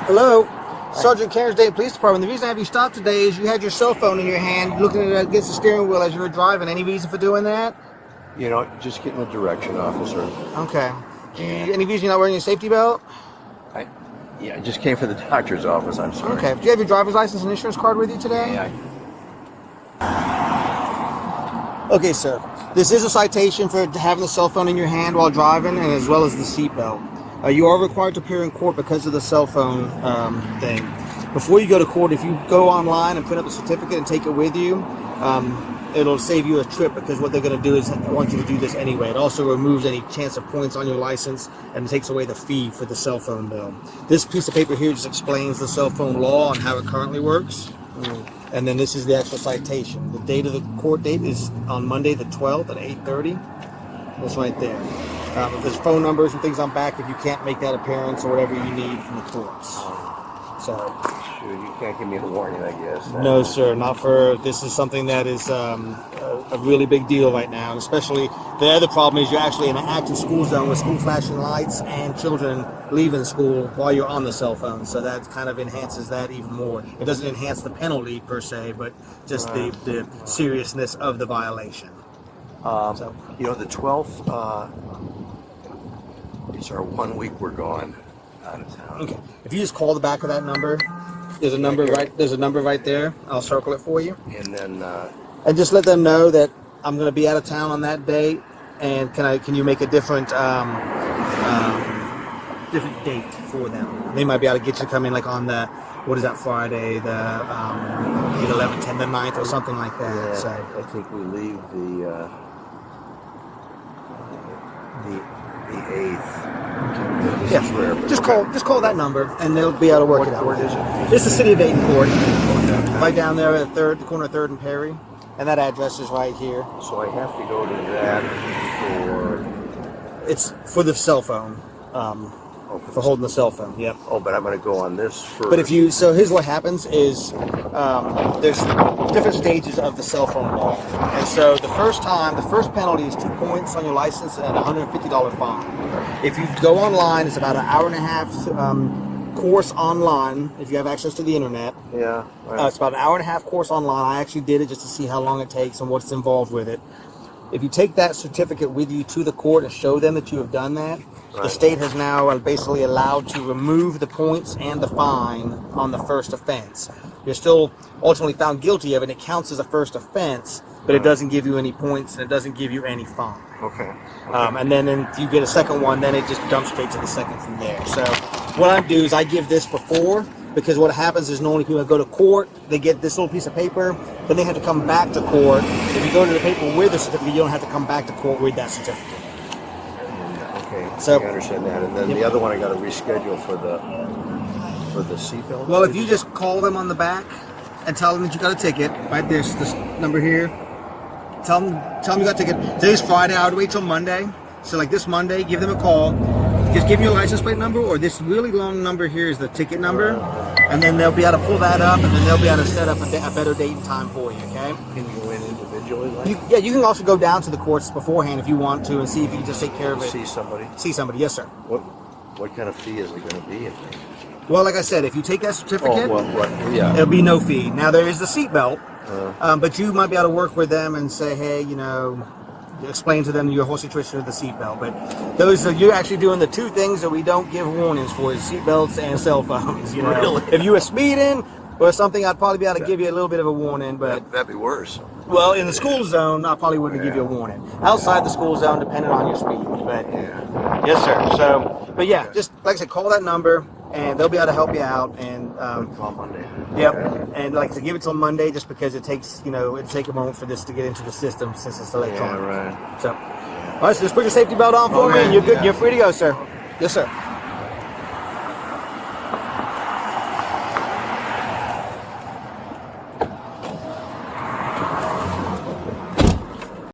Hello, Sergeant Cairns State Police Department. The reason I have you stopped today is you had your cell phone in your hand, looking at it against the steering wheel as you were driving. Any reason for doing that? You know, just getting a direction, officer. Okay. Any reason you're not wearing your safety belt? I just came from the doctor's office. I'm sorry. Okay. Do you have your driver's license and insurance card with you today? Yeah. Okay, sir. This is a citation for having the cell phone in your hand while driving, and as well as the seatbelt. You are required to appear in court because of the cell phone thing. Before you go to court, if you go online and print up the certificate and take it with you, it'll save you a trip, because what they're going to do is want you to do this anyway. It also removes any chance of points on your license and takes away the fee for the cell phone bill. This piece of paper here just explains the cell phone law and how it currently works. And then this is the actual citation. The date of the court date is on Monday the 12th at 8:30. That's right there. There's phone numbers and things on back if you can't make that appearance or whatever you need from the courts. So, Shoot, you can't give me a warning, I guess. no, sir, not for. This is something that is a really big deal right now. And especially, the other problem is you're actually in an active school zone with school flashing lights and children leaving school while you're on the cell phone. So that kind of enhances that even more. It doesn't enhance the penalty per se, but just the seriousness of the violation. You know, the 12th is our 1 week we're gone out of town. Okay. If you just call the back of that number, there's a number right. There's a number right there. I'll circle it for you. And then And just let them know that I'm going to be out of town on that date, and can you make a different different date for them? They might be able to get you to come in like on the, what is that, Friday, the 11th, 10th, the 9th, or something like that. yeah, So I think we leave the 8th. This is rare, but just call that number, and they'll be able to work What it out. court is it? It's the city of Dayton Court, right down there at the corner of 3rd and Perry, and that address is right here. So I have to go to that for... It's for the cell phone, for holding the cell phone. Yep. Oh, but I'm going to go on this first. But here's what happens is there's different stages of the cell phone law. And so the first penalty is 2 points on your license and a $150 fine. If you go online, it's about an hour and a half course online, if you have access to the internet. Yeah. Right. It's about an hour and a half course online. I actually did it just to see how long it takes and what's involved with it. If you take that certificate with you to the court and show them that you have done that, the state has now basically allowed to remove the points and the fine on the first offense. You're still ultimately found guilty of it, and it counts as a first offense, but it doesn't give you any points and it doesn't give you any fine. Okay. And then if you get a second one, then it just dumps straight to the second from there. So what I do is I give this before, because what happens is normally people go to court, they get this little piece of paper, then they have to come back to court. If you go to the paper with the certificate, you don't have to come back to court with that certificate. Okay, So- I understand that. And then the other one I got to reschedule for the seatbelt. Well, if you just call them on the back and tell them that you got a ticket, right there's this number here. Tell them you got a ticket. Today's Friday. I would wait till Monday. So like this Monday, give them a call. Just give me your license plate number, or this really long number here is the ticket number, and then they'll be able to pull that up, and then they'll be able to set up a better date and time for you. Okay? Can you go in individually? You can also go down to the courts beforehand if you want to, and see if you can just take care of it. See somebody? See somebody, yes, sir. What kind of fee is it going to be? Well, like I said, if you take that certificate, Yeah. it'll be no fee. Now there is the seatbelt, but you might be able to work with them and say, hey, explain to them your whole situation with the seatbelt. But you're actually doing the two things that we don't give warnings for: is seatbelts and cell phones. Really? If you were speeding or something, I'd probably be able to give you a little bit of a warning. But That'd be worse. well, in the school zone, I probably wouldn't give you a warning. Outside the school zone, depending on your speed. But yes, sir. So, but yeah, just like I said, call that number, and they'll be able to help you out. And Call Monday. yep. And like I said, give it till Monday, just because it takes it'll take a moment for this to get into the system since it's electronic. Yeah, right. So, all right. So just put your safety belt on for me, and you're good. You're free to go, sir. Yes, sir.